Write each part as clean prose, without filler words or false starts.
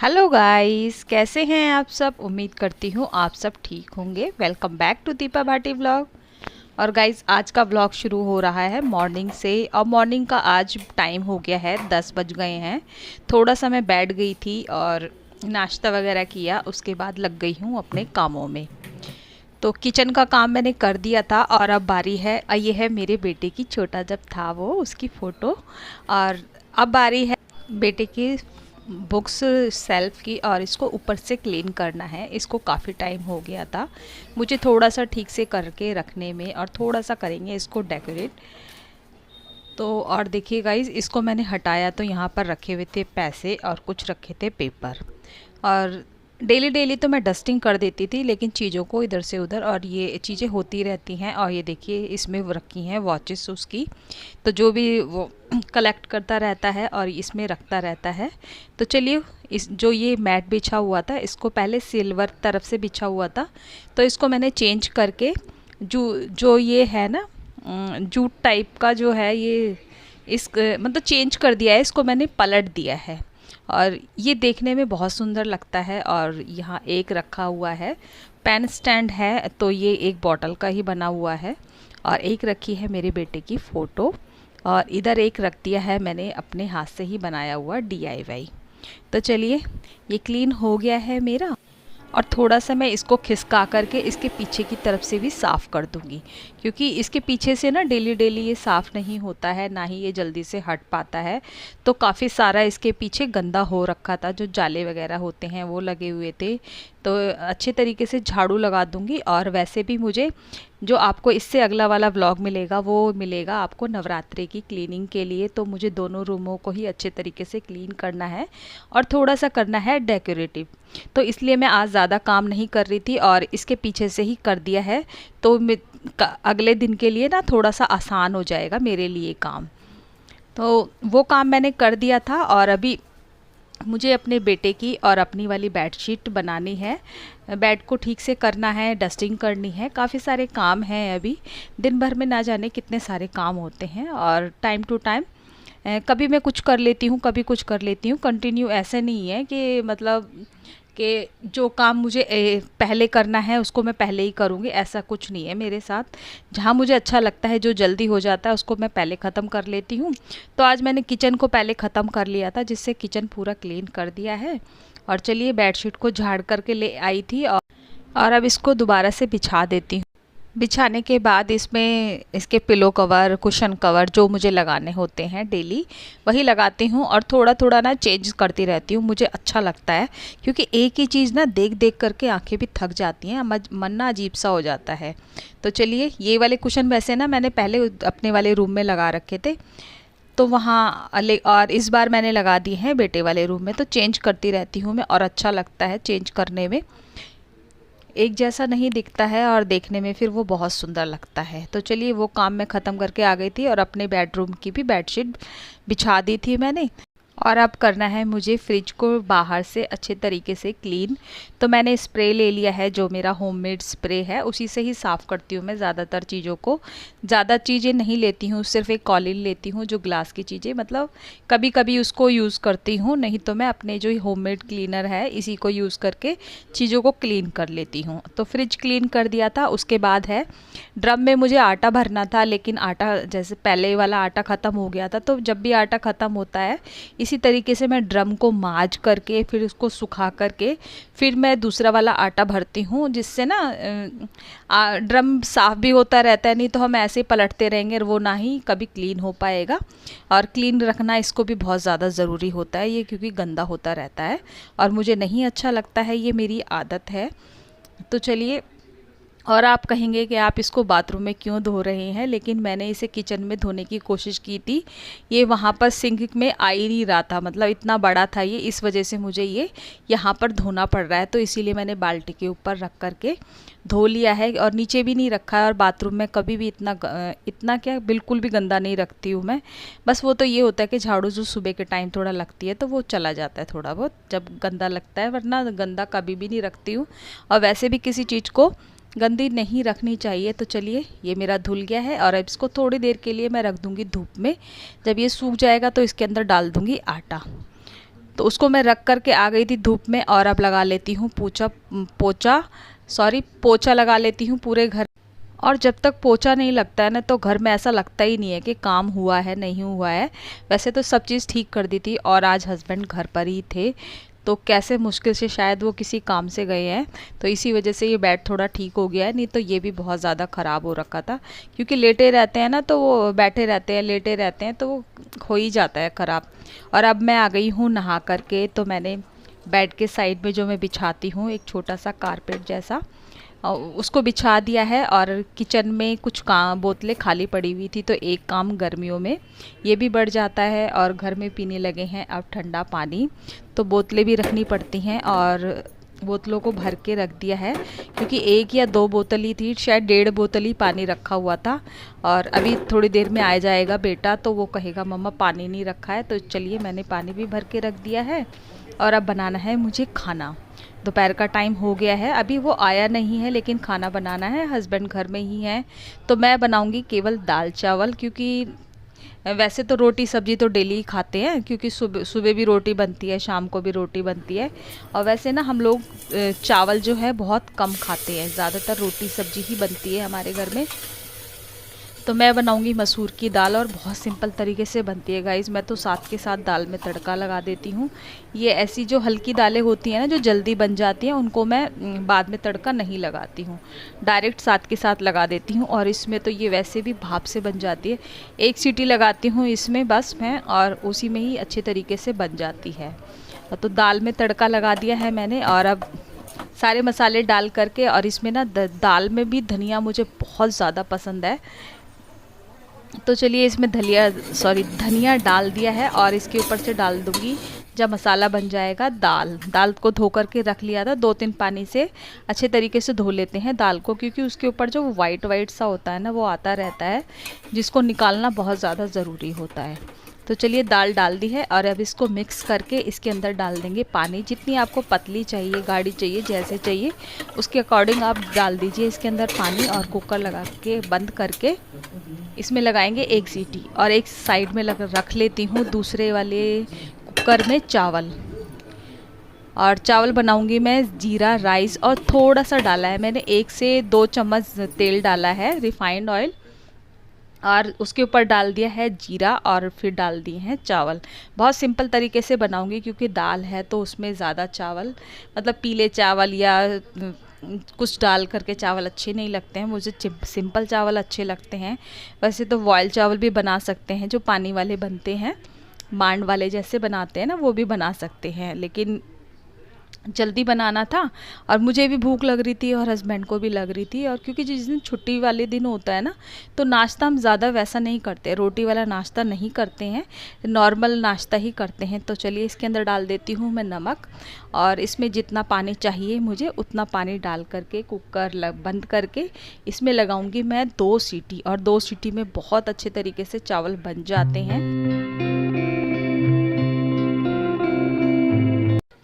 Hello guys, कैसे हैं आप सब। उम्मीद करती हूँ आप सब ठीक होंगे। Welcome back to Deepa Bhati vlog. और गाइस, आज का व्लॉग शुरू हो रहा है मॉर्निंग से। और मॉर्निंग का आज टाइम हो गया है, 10 बज गए हैं। थोड़ा सा मैं बैठ गई थी और नाश्ता वगैरह किया, उसके बाद लग गई हूँ अपने कामों में। तो किचन का काम मैंने कर दिया था और अब बारी है, ये है मेरे बेटे की, छोटा जब था वो, उसकी फ़ोटो। और अब बारी है बेटे की बुक्स सेल्फ की, और इसको ऊपर से क्लीन करना है। इसको काफ़ी टाइम हो गया था मुझे थोड़ा सा ठीक से करके रखने में, और थोड़ा सा करेंगे इसको डेकोरेट। तो और देखिए गाइस, इसको मैंने हटाया तो यहाँ पर रखे हुए थे पैसे और कुछ रखे थे पेपर। और डेली डेली तो मैं डस्टिंग कर देती थी, लेकिन चीज़ों को इधर से उधर, और ये चीज़ें होती रहती हैं। और ये देखिए, इसमें वो रखी हैं वॉचेस उसकी, तो जो भी वो कलेक्ट करता रहता है और इसमें रखता रहता है। तो चलिए, इस जो ये मैट बिछा हुआ था, इसको पहले सिल्वर तरफ से बिछा हुआ था, तो इसको मैंने चेंज करके जो जो ये है ना, जूट टाइप का जो है ये, इस मतलब चेंज कर दिया है, इसको मैंने पलट दिया है। और ये देखने में बहुत सुंदर लगता है। और यहाँ एक रखा हुआ है पेन स्टैंड है, तो ये एक बॉटल का ही बना हुआ है। और एक रखी है मेरे बेटे की फ़ोटो, और इधर एक रख दिया है मैंने अपने हाथ से ही बनाया हुआ DIY। तो चलिए, ये क्लीन हो गया है मेरा। और थोड़ा सा मैं इसको खिसका करके इसके पीछे की तरफ से भी साफ़ कर दूंगी, क्योंकि इसके पीछे से ना डेली डेली ये साफ़ नहीं होता है, ना ही ये जल्दी से हट पाता है। तो काफ़ी सारा इसके पीछे गंदा हो रखा था, जो जाले वगैरह होते हैं वो लगे हुए थे। तो अच्छे तरीके से झाड़ू लगा दूंगी। और वैसे भी मुझे जो आपको इससे अगला वाला व्लॉग मिलेगा, वो मिलेगा आपको नवरात्रि की क्लीनिंग के लिए। तो मुझे दोनों रूमों को ही अच्छे तरीके से क्लीन करना है और थोड़ा सा करना है डेकोरेटिव। तो इसलिए मैं आज ज़्यादा काम नहीं कर रही थी और इसके पीछे से ही कर दिया है। तो अगले दिन के लिए ना थोड़ा सा आसान हो जाएगा मेरे लिए काम। तो वो काम मैंने कर दिया था। और अभी मुझे अपने बेटे की और अपनी वाली बेडशीट बनानी है, बेड को ठीक से करना है, डस्टिंग करनी है, काफ़ी सारे काम हैं अभी। दिन भर में ना जाने कितने सारे काम होते हैं, और टाइम टू टाइम कभी मैं कुछ कर लेती हूँ, कभी कुछ कर लेती हूँ। कंटिन्यू ऐसे नहीं है कि मतलब कि जो काम मुझे पहले करना है उसको मैं पहले ही करूँगी, ऐसा कुछ नहीं है मेरे साथ। जहाँ मुझे अच्छा लगता है, जो जल्दी हो जाता है, उसको मैं पहले ख़त्म कर लेती हूँ। तो आज मैंने किचन को पहले ख़त्म कर लिया था, जिससे किचन पूरा क्लीन कर दिया है। और चलिए, बेडशीट को झाड़ करके ले आई थी, और अब इसको दोबारा से बिछा देती हूँ। बिछाने के बाद इसमें इसके पिलो कवर, कुशन कवर जो मुझे लगाने होते हैं डेली, वही लगाती हूँ। और थोड़ा थोड़ा ना चेंज करती रहती हूँ, मुझे अच्छा लगता है, क्योंकि एक ही चीज़ ना देख देख करके आंखें भी थक जाती हैं, मन ना अजीब सा हो जाता है। तो चलिए, ये वाले कुशन वैसे ना मैंने पहले अपने वाले रूम में लगा रखे थे, तो वहाँ और इस बार मैंने लगा दिए हैं बेटे वाले रूम में। तो चेंज करती रहती हूँ मैं, और अच्छा लगता है चेंज करने में। एक जैसा नहीं दिखता है और देखने में फिर वो बहुत सुंदर लगता है। तो चलिए, वो काम मैं ख़त्म करके आ गई थी, और अपने बेडरूम की भी बेडशीट बिछा दी थी मैंने। और अब करना है मुझे फ्रिज को बाहर से अच्छे तरीके से क्लीन। तो मैंने स्प्रे ले लिया है, जो मेरा होममेड स्प्रे है, उसी से ही साफ़ करती हूँ मैं ज़्यादातर चीज़ों को। ज़्यादा चीज़ें नहीं लेती हूँ, सिर्फ एक कॉलिन लेती हूँ, जो ग्लास की चीज़ें, मतलब कभी कभी उसको यूज़ करती हूँ, नहीं तो मैं अपने जो होममेड क्लीनर है इसी को यूज़ करके चीज़ों को क्लीन कर लेती हूँ। तो फ्रिज क्लीन कर दिया था। उसके बाद है ड्रम में मुझे आटा भरना था, लेकिन आटा जैसे पहले वाला आटा ख़त्म हो गया था। तो जब भी आटा ख़त्म होता है, इसी तरीके से मैं ड्रम को माज करके फिर उसको सुखा करके फिर मैं दूसरा वाला आटा भरती हूँ, जिससे ना ड्रम साफ़ भी होता रहता है। नहीं तो हम ऐसे पलटते रहेंगे और वो ना ही कभी क्लीन हो पाएगा। और क्लीन रखना इसको भी बहुत ज़्यादा ज़रूरी होता है ये, क्योंकि गंदा होता रहता है और मुझे नहीं अच्छा लगता है, ये मेरी आदत है। तो चलिए, और आप कहेंगे कि आप इसको बाथरूम में क्यों धो रहे हैं, लेकिन मैंने इसे किचन में धोने की कोशिश की थी। ये वहाँ पर सिंक में आ ही नहीं रहा था, मतलब इतना बड़ा था ये, इस वजह से मुझे ये यहाँ पर धोना पड़ रहा है। तो इसीलिए मैंने बाल्टी के ऊपर रख करके धो लिया है, और नीचे भी नहीं रखा है। और बाथरूम में कभी भी इतना क्या, बिल्कुल भी गंदा नहीं रखती हूँ मैं। बस वो तो ये होता है कि झाड़ू जो सुबह के टाइम थोड़ा लगती है, तो वो चला जाता है थोड़ा बहुत जब गंदा लगता है, वरना गंदा कभी भी नहीं रखती हूँ। और वैसे भी किसी चीज़ को गंदी नहीं रखनी चाहिए। तो चलिए, ये मेरा धुल गया है, और अब इसको थोड़ी देर के लिए मैं रख दूंगी धूप में। जब ये सूख जाएगा तो इसके अंदर डाल दूंगी आटा। तो उसको मैं रख कर के आ गई थी धूप में, और अब लगा लेती हूँ पोछा लगा लेती हूँ पूरे घर। और जब तक पोछा नहीं लगता है ना, तो घर में ऐसा लगता ही नहीं है कि काम हुआ है नहीं हुआ है। वैसे तो सब चीज़ ठीक कर दी थी, और आज हस्बैंड घर पर ही थे, तो कैसे मुश्किल से शायद वो किसी काम से गए हैं, तो इसी वजह से ये बेड थोड़ा ठीक हो गया है। नहीं तो ये भी बहुत ज़्यादा ख़राब हो रखा था, क्योंकि लेटे रहते हैं ना, तो वो बैठे रहते हैं लेटे रहते हैं, तो वो हो ही जाता है ख़राब। और अब मैं आ गई हूँ नहा करके, तो मैंने बेड के साइड में जो मैं बिछाती हूँ एक छोटा सा कारपेट जैसा, उसको बिछा दिया है। और किचन में कुछ काम बोतलें खाली पड़ी हुई थी, तो एक काम गर्मियों में ये भी बढ़ जाता है, और घर में पीने लगे हैं अब ठंडा पानी, तो बोतलें भी रखनी पड़ती हैं, और बोतलों को भर के रख दिया है, क्योंकि 1 या 2 बोतल ही थी, शायद 1.5 बोतल ही पानी रखा हुआ था। और अभी थोड़ी देर में आ जाएगा बेटा, तो वो कहेगा मम्मा पानी नहीं रखा है, तो चलिए मैंने पानी भी भर के रख दिया है। और अब बनाना है मुझे खाना। दोपहर का टाइम हो गया है, अभी वो आया नहीं है, लेकिन खाना बनाना है, हस्बैंड घर में ही है, तो मैं बनाऊंगी केवल दाल चावल, क्योंकि वैसे तो रोटी सब्जी तो डेली ही खाते हैं, क्योंकि सुबह सुबह भी रोटी बनती है, शाम को भी रोटी बनती है। और वैसे ना हम लोग चावल जो है बहुत कम खाते हैं, ज़्यादातर रोटी सब्जी ही बनती है हमारे घर में। तो मैं बनाऊंगी मसूर की दाल, और बहुत सिंपल तरीके से बनती है गाइस। मैं तो साथ के साथ दाल में तड़का लगा देती हूँ। ये ऐसी जो हल्की दालें होती हैं ना, जो जल्दी बन जाती हैं, उनको मैं बाद में तड़का नहीं लगाती हूँ, डायरेक्ट साथ के साथ लगा देती हूँ। और इसमें तो ये वैसे भी भाप से बन जाती है, 1 सीटी लगाती हूँ इसमें बस मैं, और उसी में ही अच्छे तरीके से बन जाती है। तो दाल में तड़का लगा दिया है मैंने, और अब सारे मसाले डाल करके, और इसमें ना दाल में भी धनिया मुझे बहुत ज़्यादा पसंद है, तो चलिए इसमें धनिया डाल दिया है, और इसके ऊपर से डाल दूँगी जब मसाला बन जाएगा दाल को धो करके रख लिया था, 2-3 पानी से अच्छे तरीके से धो लेते हैं दाल को, क्योंकि उसके ऊपर जो वाइट सा होता है ना, वो आता रहता है, जिसको निकालना बहुत ज़्यादा ज़रूरी होता है। तो चलिए दाल डाल दी है, और अब इसको मिक्स करके इसके अंदर डाल देंगे पानी। जितनी आपको पतली चाहिए, गाढ़ी चाहिए, जैसे चाहिए उसके अकॉर्डिंग आप डाल दीजिए इसके अंदर पानी, और कुकर लगा के बंद करके इसमें लगाएंगे 1 सीटी। और एक साइड में रख लेती हूँ दूसरे वाले कुकर में चावल। और चावल बनाऊंगी मैं जीरा राइस, और थोड़ा सा डाला है मैंने, 1 से 2 चम्मच तेल डाला है रिफाइंड ऑयल, और उसके ऊपर डाल दिया है जीरा, और फिर डाल दिए हैं चावल। बहुत सिंपल तरीके से बनाऊंगी, क्योंकि दाल है तो उसमें ज़्यादा चावल, मतलब पीले चावल या कुछ डाल करके चावल अच्छे नहीं लगते हैं, मुझे सिंपल चावल अच्छे लगते हैं। वैसे तो बॉयल चावल भी बना सकते हैं, जो पानी वाले बनते हैं, मांड वाले जैसे बनाते हैं ना, वो भी बना सकते हैं, लेकिन जल्दी बनाना था, और मुझे भी भूख लग रही थी और हस्बैंड को भी लग रही थी। और क्योंकि जिस दिन छुट्टी वाले दिन होता है ना, तो नाश्ता हम ज़्यादा वैसा नहीं करते, रोटी वाला नाश्ता नहीं करते हैं, नॉर्मल नाश्ता ही करते हैं। तो चलिए इसके अंदर डाल देती हूँ मैं नमक, और इसमें जितना पानी चाहिए मुझे उतना पानी डाल करके कुकर बंद करके इसमें लगाऊंगी मैं 2 सीटी, और 2 सीटी में बहुत अच्छे तरीके से चावल बन जाते हैं।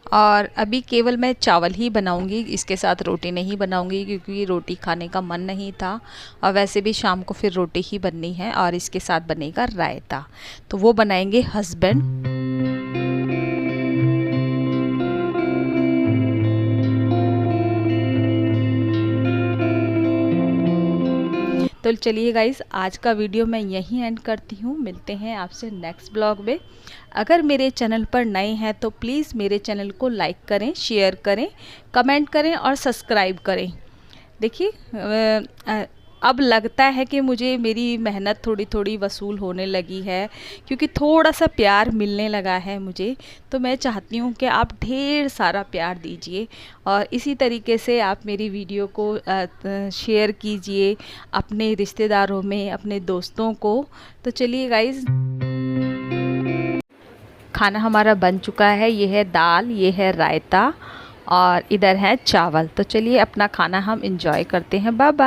और अभी केवल मैं चावल ही बनाऊंगी, इसके साथ रोटी नहीं बनाऊंगी, क्योंकि रोटी खाने का मन नहीं था, और वैसे भी शाम को फिर रोटी ही बननी है। और इसके साथ बनेगा रायता, तो वो बनाएंगे हस्बैंड। तो चलिए गाइस, आज का वीडियो मैं यहीं एंड करती हूँ, मिलते हैं आपसे नेक्स्ट ब्लॉग में। अगर मेरे चैनल पर नए हैं तो प्लीज़ मेरे चैनल को लाइक करें, शेयर करें, कमेंट करें और सब्सक्राइब करें। देखिए अब लगता है कि मुझे मेरी मेहनत थोड़ी थोड़ी वसूल होने लगी है, क्योंकि थोड़ा सा प्यार मिलने लगा है मुझे। तो मैं चाहती हूँ कि आप ढेर सारा प्यार दीजिए, और इसी तरीके से आप मेरी वीडियो को शेयर कीजिए अपने रिश्तेदारों में, अपने दोस्तों को। तो चलिए गाइज़, खाना हमारा बन चुका है। ये है दाल, ये है रायता, और इधर है चावल। तो चलिए अपना खाना हम एंजॉय करते हैं। Bye bye.